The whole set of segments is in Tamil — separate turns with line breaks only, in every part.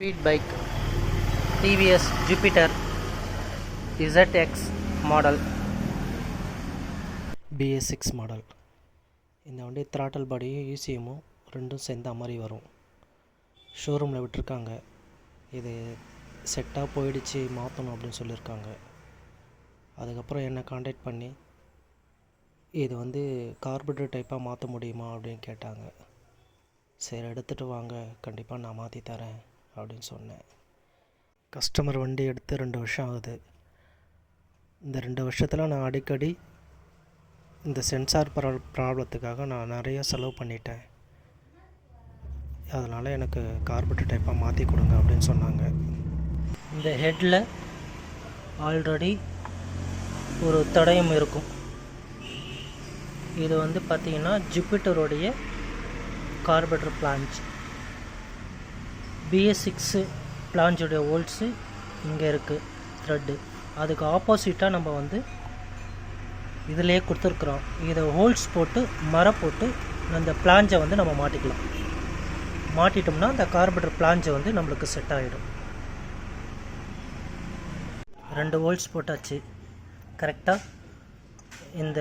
Speed bike TVS Jupiter ZX model
BS6 model. இந்த வண்டி த்ராட்டல் பாடியும் ECMும் ரெண்டும் சேர்ந்த மாதிரி வரும். ஷோரூமில் விட்டுருக்காங்க. இது செட்டாக போயிடுச்சு, மாற்றணும் அப்படின்னு சொல்லியிருக்காங்க. அதுக்கப்புறம் என்னை காண்டாக்ட் பண்ணி இது கார்பரேட்டர் டைப்பாக மாற்ற முடியுமா அப்படின்னு கேட்டாங்க. சரி, எடுத்துகிட்டு வாங்க, கண்டிப்பாக நான் மாற்றி தரேன் அப்படின்னு சொன்னேன். கஸ்டமர் வண்டி எடுத்து 2 வருஷம் ஆகுது. இந்த 2 வருஷத்தில் நான் அடிக்கடி இந்த சென்சார் ப்ராப்ளத்துக்காக நான் நிறைய செலவு பண்ணிட்டேன். அதனால் எனக்கு கார்பரேட்டர் டைப்பாக மாற்றி கொடுங்க அப்படின்னு சொன்னாங்க.
இந்த ஹெட்டில் ஆல்ரெடி ஒரு தடயம் இருக்கும். இது பார்த்திங்கன்னா ஜூபிட்டருடைய கார்பரேட்டர் பிளான்ச். BS6 பிளான்ச்சுடைய ஹோல்ஸு இங்கே இருக்குது, த்ரெட்டு. அதுக்கு ஆப்போசிட்டாக நம்ம இதிலே கொடுத்துருக்குறோம். இதை ஹோல்ஸ் போட்டு போட்டு அந்த பிளான்ச்சை நம்ம மாட்டிக்கலாம். மாட்டிட்டோம்னா அந்த கார்பரேட்டர் பிளான்ச்சை நம்மளுக்கு செட் ஆகிடும். 2 ஹோல்ஸ் போட்டாச்சு. கரெக்டாக இந்த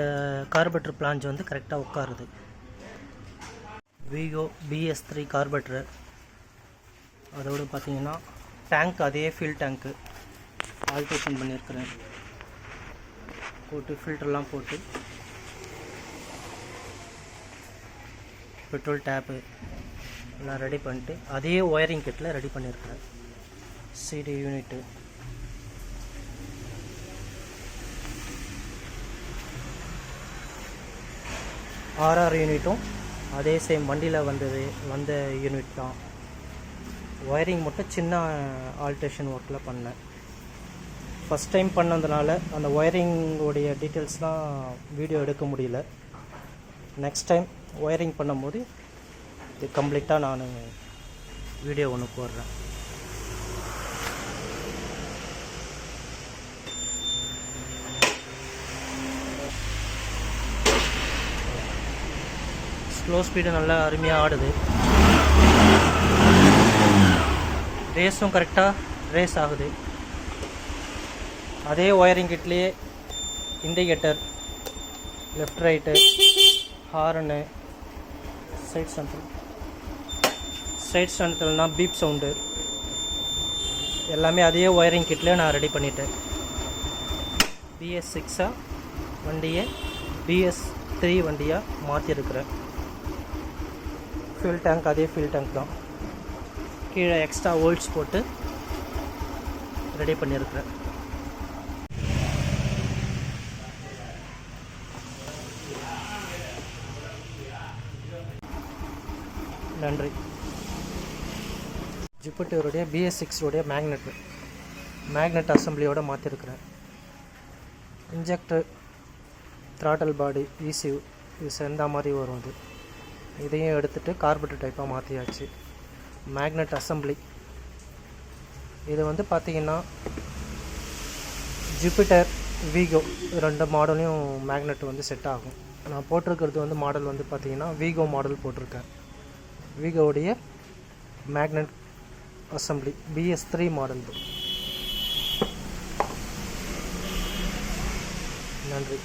கார்பரேட்டர் பிளான்ச் கரெக்டாக உட்காருது. வீகோ BS3 கார்பரேட்டர். அதோடு பார்த்திங்கன்னா டேங்க் அதே ஃபில் டேங்க்கு ஆல்ட்ரேஷன் பண்ணியிருக்கிறேன். போட்டு ஃபில்டர்லாம் போட்டு பெட்ரோல் டேப்பு எல்லாம் ரெடி பண்ணிட்டு அதே ஒயரிங் கிட்டில் ரெடி பண்ணியிருக்கிறேன். CD யூனிட்டு, RR யூனிட்டும் அதே சேம் வண்டியில் வந்த யூனிட் தான். ஒயரிங் மட்டும் சின்ன ஆல்ட்ரேஷன் ஒர்க்கில் பண்ணேன். ஃபஸ்ட் டைம் பண்ணதுனால அந்த ஒயரிங்கோடைய டீட்டெயில்ஸ்லாம் வீடியோ எடுக்க முடியல. நெக்ஸ்ட் டைம் ஒயரிங் பண்ணும்போது இது கம்ப்ளீட்டாக நான் வீடியோ ஒன்று போடுறேன். ஸ்லோ ஸ்பீடு நல்லா அருமையாக ஆடுது. ரேஸும் கரெக்டாக ரேஸ் ஆகுது. அதே ஒயரிங் கிட்லேயே indicator, left right, horn, side ஸ்டண்ட்னா பீப் சவுண்டு எல்லாமே அதே ஒயரிங் கிட்லேயே நான் ரெடி பண்ணிட்டேன். BS6 வண்டியை BS3 வண்டியாக மாற்றிருக்கிறேன். ஃபில் டேங்க் அதே ஃபில் டேங்க் தான். கீழே எக்ஸ்ட்ரா ஹோல்ஸ் போட்டு ரெடி பண்ணியிருக்கிறேன். நன்றி. ஜூபிட்டருடைய BS6 மேக்னெட் அசம்பிளியோடு மாற்றிருக்கிறேன். இன்ஜெக்டர், த்ராட்டல் பாடி, ECU இது சேர்ந்த மாதிரி வரும். இதையும் எடுத்துகிட்டு கார்பரேட்டர் டைப்பாக மாற்றியாச்சு. மேக்னெட் அசம்பிளி இது பார்த்திங்கன்னா ஜூபிட்டர், வீகோ 2 மாடலையும் மேக்னெட் செட் ஆகும். நான் போட்டிருக்கிறது மாடல் பார்த்திங்கன்னா வீகோ மாடல் போட்டிருக்கேன். வீகோவுடைய மேக்னெட் அசம்பிளி BS3 மாடல். நன்றி.